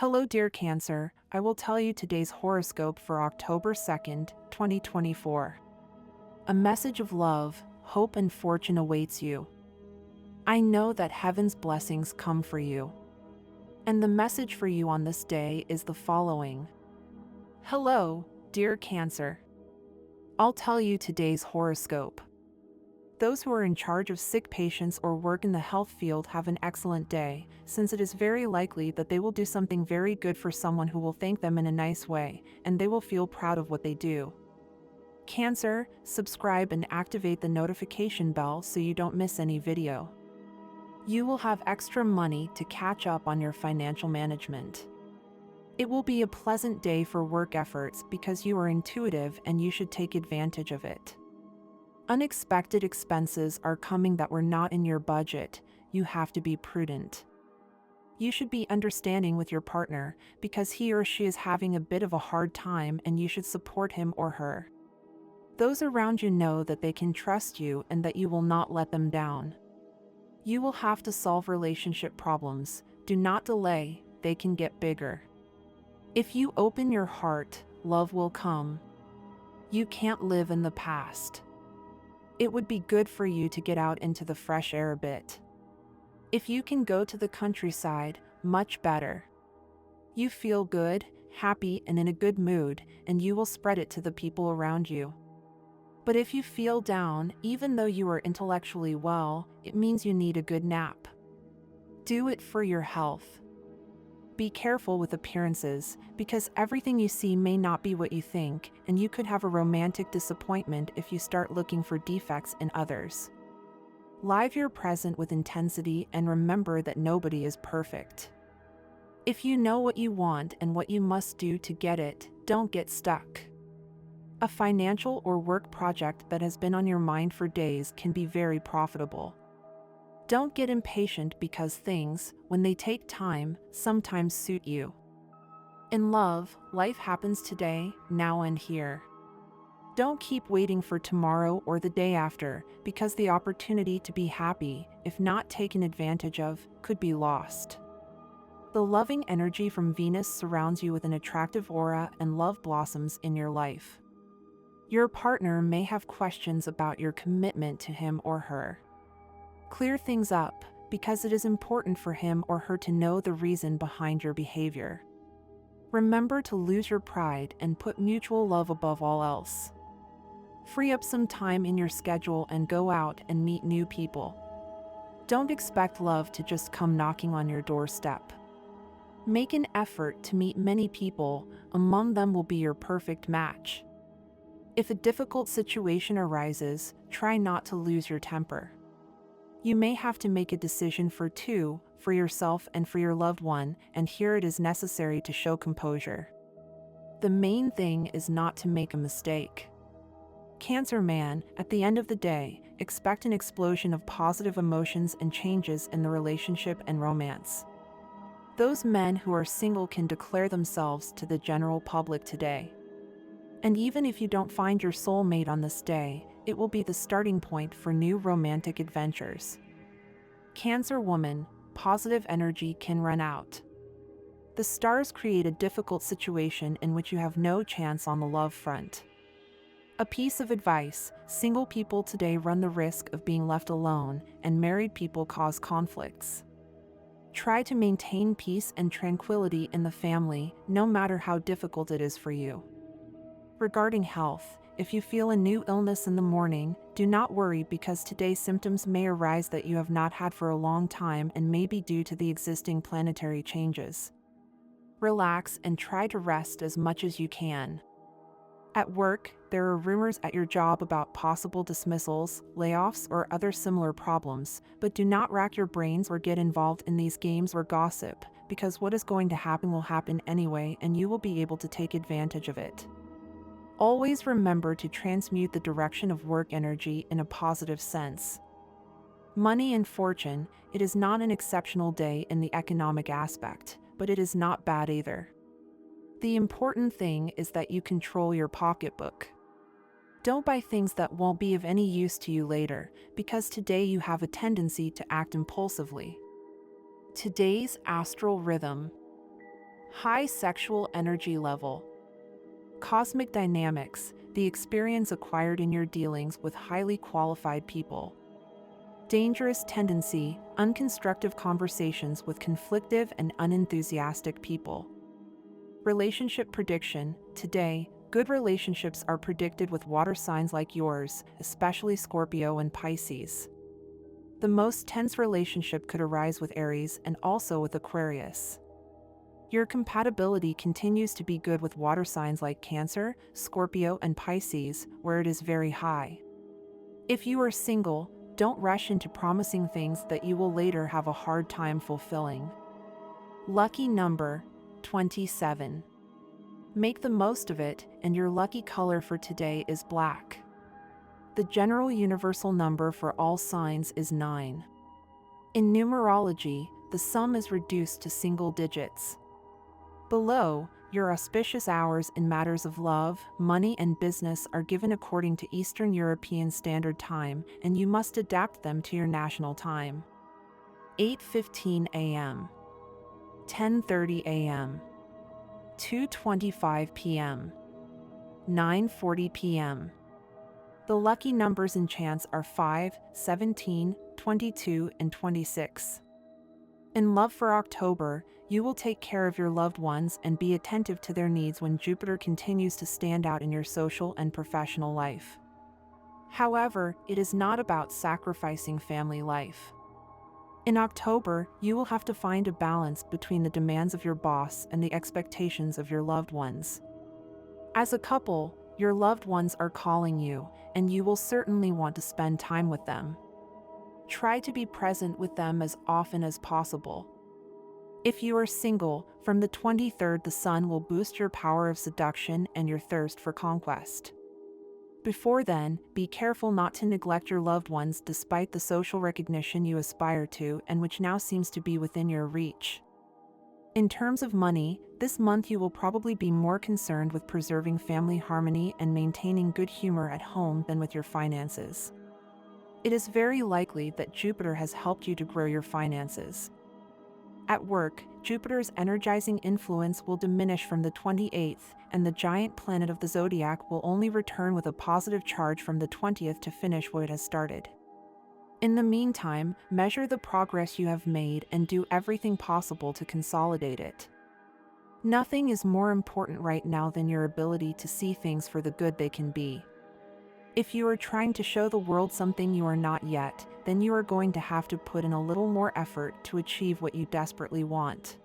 Hello, dear Cancer. I will tell you today's horoscope for October 2nd, 2024. A message of love, hope, and fortune awaits you. I know that heaven's blessings come for you. And the message for you on this day is the following. Hello, dear Cancer. I'll tell you today's horoscope. Those who are in charge of sick patients or work in the health field have an excellent day, since it is very likely that they will do something very good for someone who will thank them in a nice way, and they will feel proud of what they do. Cancer, subscribe and activate the notification bell so you don't miss any video. You will have extra money to catch up on your financial management. It will be a pleasant day for work efforts because you are intuitive and you should take advantage of it. Unexpected expenses are coming that were not in your budget. You have to be prudent. You should be understanding with your partner because he or she is having a bit of a hard time and you should support him or her. Those around you know that they can trust you and that you will not let them down. You will have to solve relationship problems. Do not delay, they can get bigger. If you open your heart, love will come. You can't live in the past. It would be good for you to get out into the fresh air a bit. If you can go to the countryside, much better. You feel good, happy, and in a good mood, and you will spread it to the people around you. But if you feel down, even though you are intellectually well, it means you need a good nap. Do it for your health. Be careful with appearances, because everything you see may not be what you think, and you could have a romantic disappointment if you start looking for defects in others. Live your present with intensity and remember that nobody is perfect. If you know what you want and what you must do to get it, don't get stuck. A financial or work project that has been on your mind for days can be very profitable. Don't get impatient because things, when they take time, sometimes suit you. In love, life happens today, now and here. Don't keep waiting for tomorrow or the day after, because the opportunity to be happy, if not taken advantage of, could be lost. The loving energy from Venus surrounds you with an attractive aura and love blossoms in your life. Your partner may have questions about your commitment to him or her. Clear things up, because it is important for him or her to know the reason behind your behavior. Remember to lose your pride and put mutual love above all else. Free up some time in your schedule and go out and meet new people. Don't expect love to just come knocking on your doorstep. Make an effort to meet many people, among them will be your perfect match. If a difficult situation arises, try not to lose your temper. You may have to make a decision for two, for yourself and for your loved one, and here it is necessary to show composure. The main thing is not to make a mistake. Cancer man, at the end of the day, expect an explosion of positive emotions and changes in the relationship and romance. Those men who are single can declare themselves to the general public today. And even if you don't find your soulmate on this day, it will be the starting point for new romantic adventures. Cancer woman, positive energy can run out. The stars create a difficult situation in which you have no chance on the love front. A piece of advice, single people today run the risk of being left alone, and married people cause conflicts. Try to maintain peace and tranquility in the family, no matter how difficult it is for you. Regarding health, if you feel a new illness in the morning, do not worry because today's symptoms may arise that you have not had for a long time and may be due to the existing planetary changes. Relax and try to rest as much as you can. At work, there are rumors at your job about possible dismissals, layoffs, or other similar problems, but do not rack your brains or get involved in these games or gossip, because what is going to happen will happen anyway and you will be able to take advantage of it. Always remember to transmute the direction of work energy in a positive sense. Money and fortune, it is not an exceptional day in the economic aspect, but it is not bad either. The important thing is that you control your pocketbook. Don't buy things that won't be of any use to you later, because today you have a tendency to act impulsively. Today's astral rhythm. High sexual energy level. Cosmic dynamics, the experience acquired in your dealings with highly qualified people. Dangerous tendency, unconstructive conversations with conflictive and unenthusiastic people. Relationship prediction. Today, good relationships are predicted with water signs like yours, especially Scorpio and Pisces. The most tense relationship could arise with Aries and also with Aquarius. Your compatibility continues to be good with water signs like Cancer, Scorpio, and Pisces, where it is very high. If you are single, don't rush into promising things that you will later have a hard time fulfilling. Lucky number 27. Make the most of it, and your lucky color for today is black. The general universal number for all signs is 9. In numerology, the sum is reduced to single digits. Below, your auspicious hours in matters of love, money, and business are given according to Eastern European Standard Time, and you must adapt them to your national time. 8:15 a.m. 10:30 a.m. 2:25 p.m. 9:40 p.m. The lucky numbers and chance are 5, 17, 22, and 26. In love for October, you will take care of your loved ones and be attentive to their needs when Jupiter continues to stand out in your social and professional life. However, it is not about sacrificing family life. In October, you will have to find a balance between the demands of your boss and the expectations of your loved ones. As a couple, your loved ones are calling you, and you will certainly want to spend time with them. Try to be present with them as often as possible. If you are single, from the 23rd the sun will boost your power of seduction and your thirst for conquest. Before then, be careful not to neglect your loved ones despite the social recognition you aspire to and which now seems to be within your reach. In terms of money, this month you will probably be more concerned with preserving family harmony and maintaining good humor at home than with your finances. It is very likely that Jupiter has helped you to grow your finances. At work, Jupiter's energizing influence will diminish from the 28th, and the giant planet of the zodiac will only return with a positive charge from the 20th to finish what it has started. In the meantime, measure the progress you have made and do everything possible to consolidate it. Nothing is more important right now than your ability to see things for the good they can be. If you are trying to show the world something you are not yet, then you are going to have to put in a little more effort to achieve what you desperately want.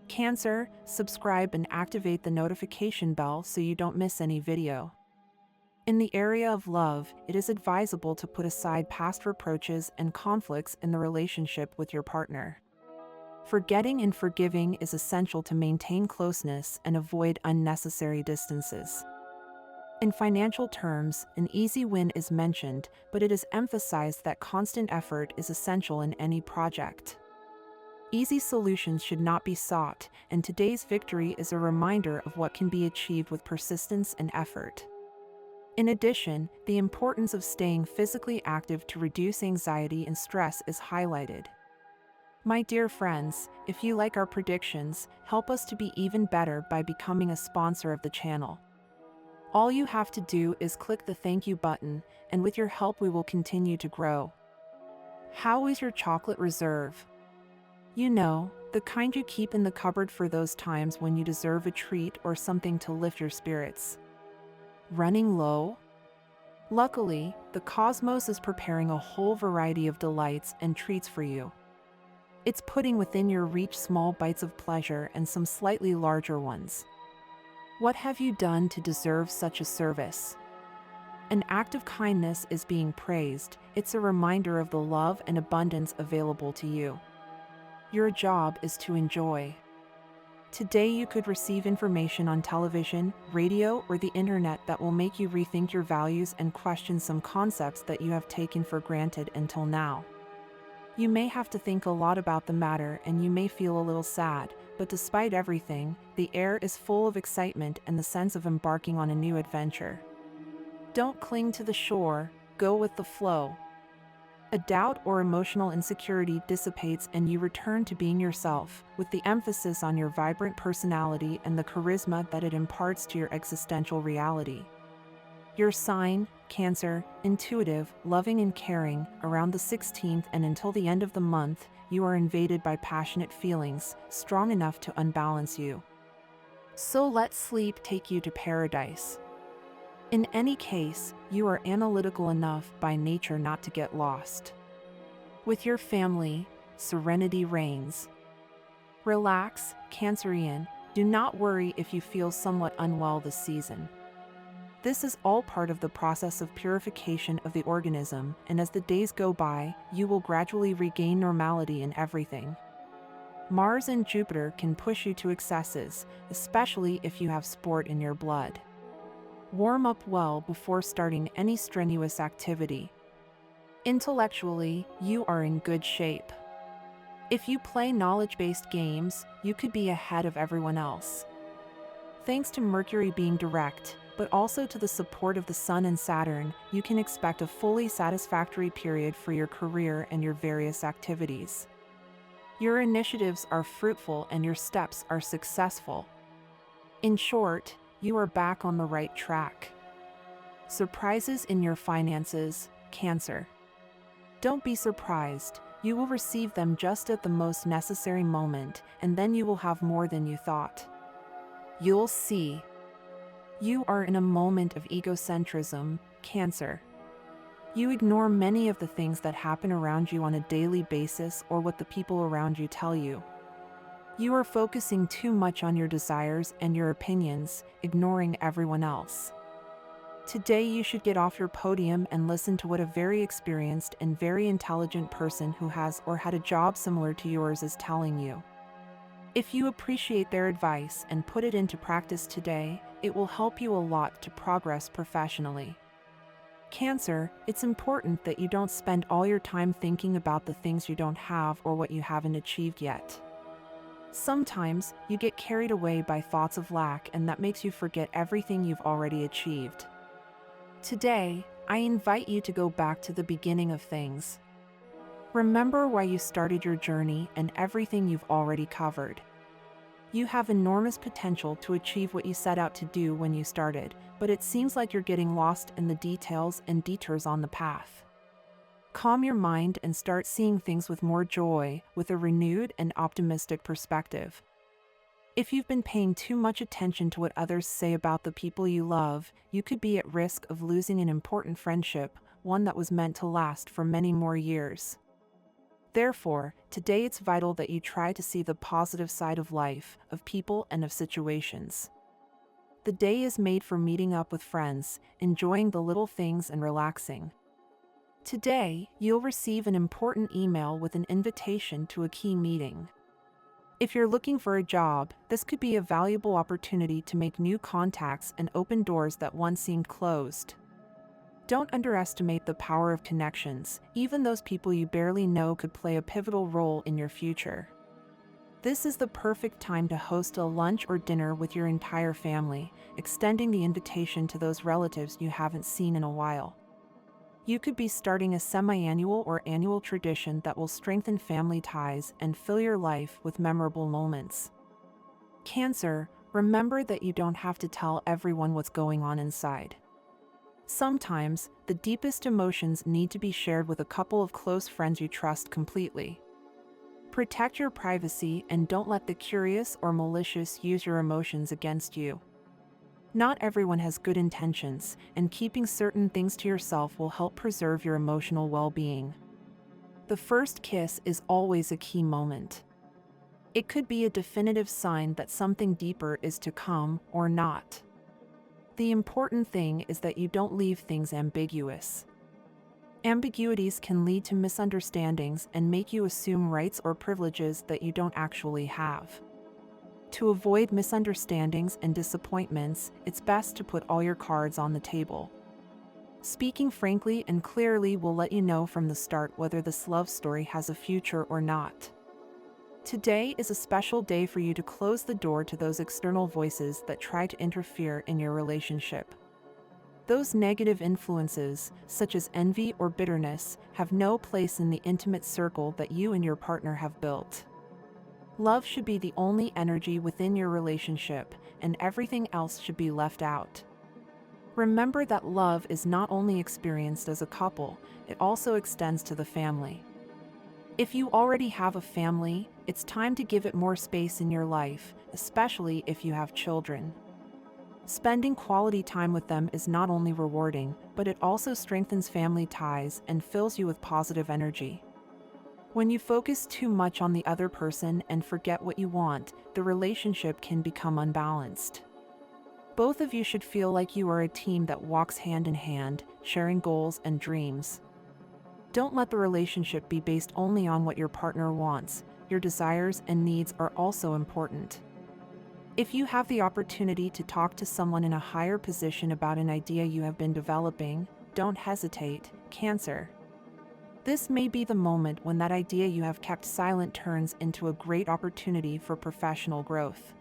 Cancer, subscribe and activate the notification bell so you don't miss any video. In the area of love, it is advisable to put aside past reproaches and conflicts in the relationship with your partner. Forgetting and forgiving is essential to maintain closeness and avoid unnecessary distances. In financial terms, an easy win is mentioned, but it is emphasized that constant effort is essential in any project. Easy solutions should not be sought, and today's victory is a reminder of what can be achieved with persistence and effort. In addition, the importance of staying physically active to reduce anxiety and stress is highlighted. My dear friends, if you like our predictions, help us to be even better by becoming a sponsor of the channel. All you have to do is click the thank you button, and with your help we will continue to grow. How is your chocolate reserve? You know, the kind you keep in the cupboard for those times when you deserve a treat or something to lift your spirits. Running low? Luckily, the cosmos is preparing a whole variety of delights and treats for you. It's putting within your reach small bites of pleasure and some slightly larger ones. What have you done to deserve such a service? An act of kindness is being praised. It's a reminder of the love and abundance available to you. Your job is to enjoy. Today you could receive information on television, radio, or the internet that will make you rethink your values and question some concepts that you have taken for granted until now. You may have to think a lot about the matter and you may feel a little sad, but despite everything, the air is full of excitement and the sense of embarking on a new adventure. Don't cling to the shore, go with the flow. A doubt or emotional insecurity dissipates and you return to being yourself, with the emphasis on your vibrant personality and the charisma that it imparts to your existential reality. Your sign, Cancer, intuitive, loving and caring. Around the 16th and until the end of the month, you are invaded by passionate feelings, strong enough to unbalance you. So let sleep take you to paradise. In any case, you are analytical enough by nature not to get lost. With your family, serenity reigns. Relax, Cancerian. Do not worry if you feel somewhat unwell this season. This is all part of the process of purification of the organism, and as the days go by, you will gradually regain normality in everything. Mars and Jupiter can push you to excesses, especially if you have sport in your blood. Warm up well before starting any strenuous activity. Intellectually, you are in good shape. If you play knowledge-based games, you could be ahead of everyone else. Thanks to Mercury being direct, but also to the support of the Sun and Saturn, you can expect a fully satisfactory period for your career and your various activities. Your initiatives are fruitful and your steps are successful. In short, you are back on the right track. Surprises in your finances, Cancer. Don't be surprised, you will receive them just at the most necessary moment, and then you will have more than you thought. You'll see. You are in a moment of egocentrism, Cancer. You ignore many of the things that happen around you on a daily basis or what the people around you tell you. You are focusing too much on your desires and your opinions, ignoring everyone else. Today you should get off your podium and listen to what a very experienced and very intelligent person who has or had a job similar to yours is telling you. If you appreciate their advice and put it into practice today, it will help you a lot to progress professionally. Cancer, it's important that you don't spend all your time thinking about the things you don't have or what you haven't achieved yet. Sometimes, you get carried away by thoughts of lack and that makes you forget everything you've already achieved. Today, I invite you to go back to the beginning of things. Remember why you started your journey and everything you've already covered. You have enormous potential to achieve what you set out to do when you started, but it seems like you're getting lost in the details and detours on the path. Calm your mind and start seeing things with more joy, with a renewed and optimistic perspective. If you've been paying too much attention to what others say about the people you love, you could be at risk of losing an important friendship, one that was meant to last for many more years. Therefore, today it's vital that you try to see the positive side of life, of people and of situations. The day is made for meeting up with friends, enjoying the little things and relaxing. Today, you'll receive an important email with an invitation to a key meeting. If you're looking for a job, this could be a valuable opportunity to make new contacts and open doors that once seemed closed. Don't underestimate the power of connections. Even those people you barely know could play a pivotal role in your future. This is the perfect time to host a lunch or dinner with your entire family, extending the invitation to those relatives you haven't seen in a while. You could be starting a semi-annual or annual tradition that will strengthen family ties and fill your life with memorable moments. Cancer, remember that you don't have to tell everyone what's going on inside. Sometimes, the deepest emotions need to be shared with a couple of close friends you trust completely. Protect your privacy and don't let the curious or malicious use your emotions against you. Not everyone has good intentions, and keeping certain things to yourself will help preserve your emotional well-being. The first kiss is always a key moment. It could be a definitive sign that something deeper is to come or not. The important thing is that you don't leave things ambiguous. Ambiguities can lead to misunderstandings and make you assume rights or privileges that you don't actually have. To avoid misunderstandings and disappointments, it's best to put all your cards on the table. Speaking frankly and clearly will let you know from the start whether this love story has a future or not. Today is a special day for you to close the door to those external voices that try to interfere in your relationship. Those negative influences, such as envy or bitterness, have no place in the intimate circle that you and your partner have built. Love should be the only energy within your relationship, and everything else should be left out. Remember that love is not only experienced as a couple, it also extends to the family. If you already have a family, it's time to give it more space in your life, especially if you have children. Spending quality time with them is not only rewarding, but it also strengthens family ties and fills you with positive energy. When you focus too much on the other person and forget what you want, the relationship can become unbalanced. Both of you should feel like you are a team that walks hand in hand, sharing goals and dreams. Don't let the relationship be based only on what your partner wants. Your desires and needs are also important. If you have the opportunity to talk to someone in a higher position about an idea you have been developing, don't hesitate, Cancer. This may be the moment when that idea you have kept silent turns into a great opportunity for professional growth.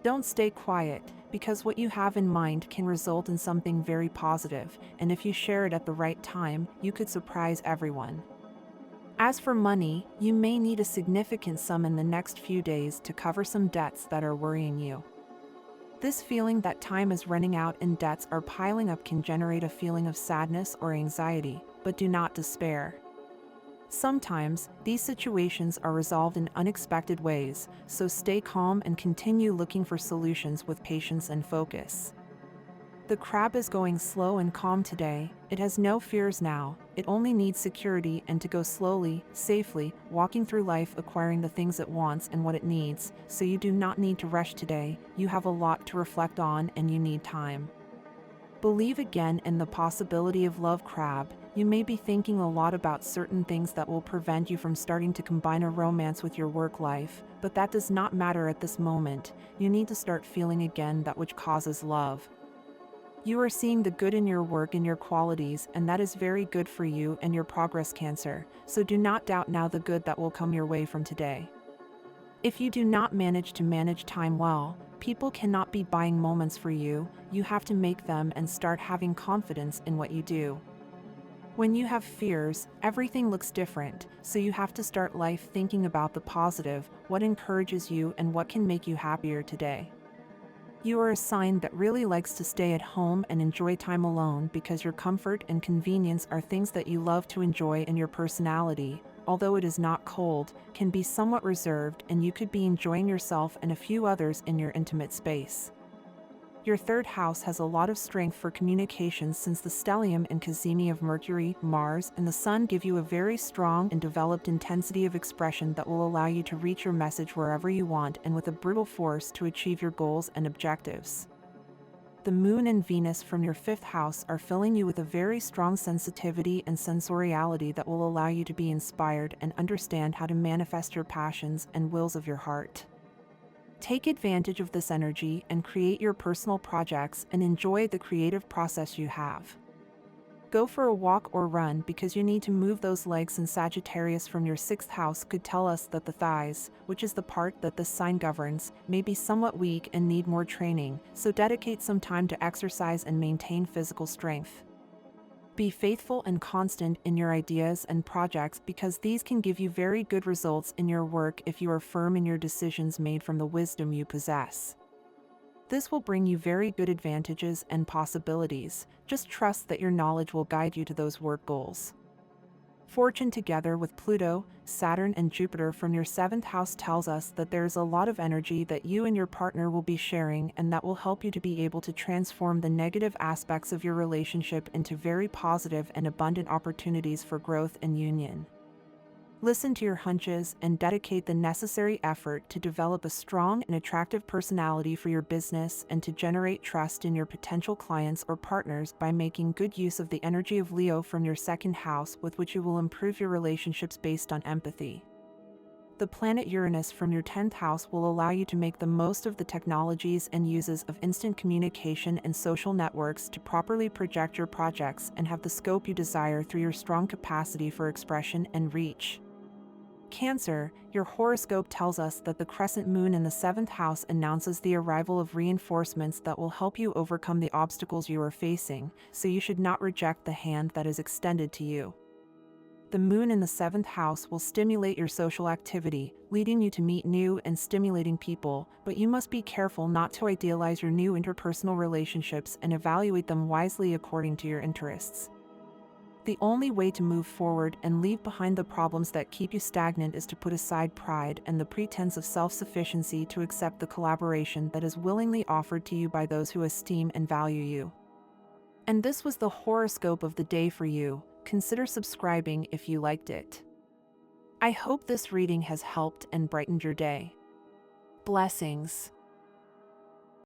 Don't stay quiet, because what you have in mind can result in something very positive, and if you share it at the right time, you could surprise everyone. As for money, you may need a significant sum in the next few days to cover some debts that are worrying you. This feeling that time is running out and debts are piling up can generate a feeling of sadness or anxiety, but do not despair. Sometimes, these situations are resolved in unexpected ways, so stay calm and continue looking for solutions with patience and focus. The crab is going slow and calm today. It has no fears now, it only needs security and to go slowly, safely, walking through life acquiring the things it wants and what it needs, so you do not need to rush today, you have a lot to reflect on and you need time. Believe again in the possibility of love, crab. You may be thinking a lot about certain things that will prevent you from starting to combine a romance with your work life, but that does not matter at this moment. You need to start feeling again that which causes love. You are seeing the good in your work and your qualities, and that is very good for you and your progress, Cancer, so do not doubt now the good that will come your way from today. If you do not manage to manage time well, people cannot be buying moments for you, you have to make them and start having confidence in what you do. When you have fears, everything looks different, so you have to start life thinking about the positive, what encourages you and what can make you happier today. You are a sign that really likes to stay at home and enjoy time alone because your comfort and convenience are things that you love to enjoy, and your personality, although it is not cold, can be somewhat reserved, and you could be enjoying yourself and a few others in your intimate space. Your third house has a lot of strength for communications since the stellium and cazimi of Mercury, Mars, and the Sun give you a very strong and developed intensity of expression that will allow you to reach your message wherever you want and with a brutal force to achieve your goals and objectives. The Moon and Venus from your fifth house are filling you with a very strong sensitivity and sensoriality that will allow you to be inspired and understand how to manifest your passions and wills of your heart. Take advantage of this energy and create your personal projects and enjoy the creative process you have. Go for a walk or run because you need to move those legs, and Sagittarius from your sixth house could tell us that the thighs, which is the part that this sign governs, may be somewhat weak and need more training, so dedicate some time to exercise and maintain physical strength. Be faithful and constant in your ideas and projects because these can give you very good results in your work if you are firm in your decisions made from the wisdom you possess. This will bring you very good advantages and possibilities. Just trust that your knowledge will guide you to those work goals. Fortune together with Pluto, Saturn, and Jupiter from your seventh house tells us that there is a lot of energy that you and your partner will be sharing, and that will help you to be able to transform the negative aspects of your relationship into very positive and abundant opportunities for growth and union. Listen to your hunches and dedicate the necessary effort to develop a strong and attractive personality for your business and to generate trust in your potential clients or partners by making good use of the energy of Leo from your second house, with which you will improve your relationships based on empathy. The planet Uranus from your 10th house will allow you to make the most of the technologies and uses of instant communication and social networks to properly project your projects and have the scope you desire through your strong capacity for expression and reach. Cancer, your horoscope tells us that the crescent moon in the 7th house announces the arrival of reinforcements that will help you overcome the obstacles you are facing, so you should not reject the hand that is extended to you. The moon in the 7th house will stimulate your social activity, leading you to meet new and stimulating people, but you must be careful not to idealize your new interpersonal relationships and evaluate them wisely according to your interests. The only way to move forward and leave behind the problems that keep you stagnant is to put aside pride and the pretense of self-sufficiency to accept the collaboration that is willingly offered to you by those who esteem and value you. And this was the horoscope of the day for you. Consider subscribing if you liked it. I hope this reading has helped and brightened your day. Blessings.